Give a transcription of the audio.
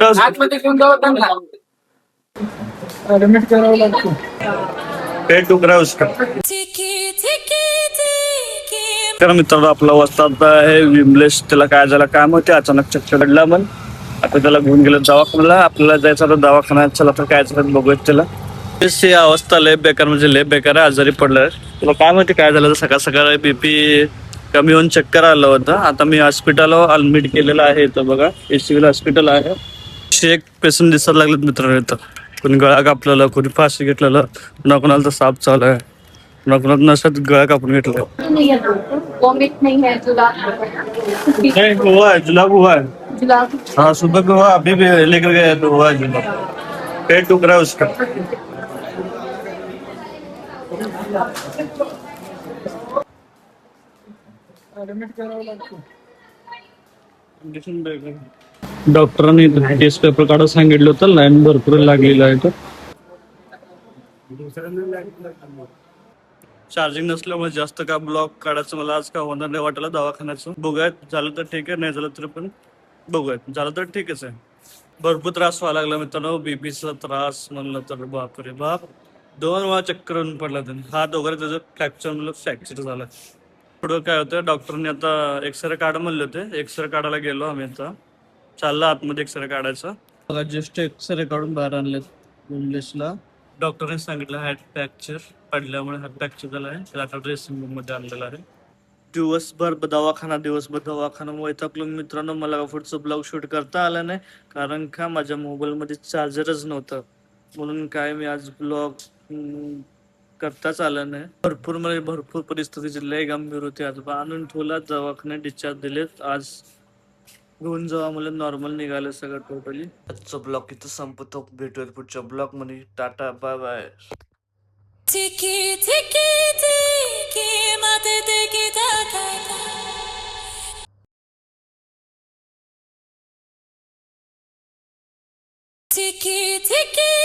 आतमध्ये घेऊन जावं त्यांना. ऍडमिट करावं लागतं. पेट दुख रहा है उसका। तर मित्रांनो आपला वस्ताद आहे विमलेश, त्याला काय झालं काय माहिती, अचानक चक्कर पडला. पण आता त्याला घेऊन गेलं दवाखान्याला. आपल्याला जायचं तर दवाखान्यात, चला तर काय झालं बघूयात त्याला. ही अवस्था लय बेकार, म्हणजे लय बेकार आहे, आजारी पडलाय. तुला काय माहिती काय झालं, सकाळ सकाळ बीपी कमी होऊन चक्कर आलं होतं. आता मी हॉस्पिटलवर ऍडमिट केलेलं आहे. इथं बघा एसीव्ही हॉस्पिटल आहे. एक पेशंट दिसायला लागलेत मित्रांनो इथं. कोणी गळा कापलेला, कोणी फाशी घेतलेलं, कोणाला तर साप चालू आहे, कोणाला नसत गळा कापून घेतलाय. वॉमिट नहीं है जुलाब नहीं हुआ है, जुलाब हुआ है। जुलाब हाँ सुबह को हुआ, अभी भी लेकर गया तो हुआ है जुलाब। पेट दुख रहा है उसका। ऍडमिट करावं लागतं. डॉक्टरांनी टेस्ट पेपर काढायला सांगितलं होतं. लाईन भरपूर लागलेला आहे. तो चार्जिंग नसल्यामुळे जास्त का ब्लॉक काढायचं मला आज का होणार नाही वाटलं दवाखान्याचं. बघूयात, झालं तर ठीक आहे, नाही झालं तर पण बघूयात. झालं तर ठीकच आहे. भरपूर त्रास व्हायला लागला मित्रांनो, बीपीचा त्रास म्हणलं तर बापरे बाप. 2 वेळा चक्कर येऊन पडला त्याने. हात वगैरे त्याचं फ्रॅक्चर झाला. पुढं काय होतं, डॉक्टरने आता एक्सरे काढा म्हणले होते. एक्सरे काढायला गेलो आम्ही. आता चाललं आतमध्ये एक्सरे काढायचा. बघा जस्ट एक्सरे काढून बाहेर आणले इंग्लिशला. डॉक्टरने सांगितलं हार्ट फ्रॅक्चर पडल्यामुळे हार्ट फ्रॅक्चर झाला आहे. त्याला आता ड्रेसिंग रूम मध्ये आणलेला आहे. दिवसभर दवाखाना वैतागलो मित्रांनो. मला पुढचं ब्लॉग शूट करता आला नाही, कारण का माझ्या मोबाईलमध्ये चार्जरच नव्हतं. म्हणून काय मी आज ब्लॉग करताच आलं नाही. भरपूर परिस्थितीची लय गंभीर होती. आज आणून ठेवला दवाखान्यात, डिस्चार्ज दिलेत. आज घेऊन जावा मला, नॉर्मल निघालं सगळं टोटली. आजचा ब्लॉग इथं संपतो. भेटूयात पुढच्या ब्लॉग मध्ये. Tata bye bye. Tiki tiki tiki, mate tiki taka. Tiki tiki.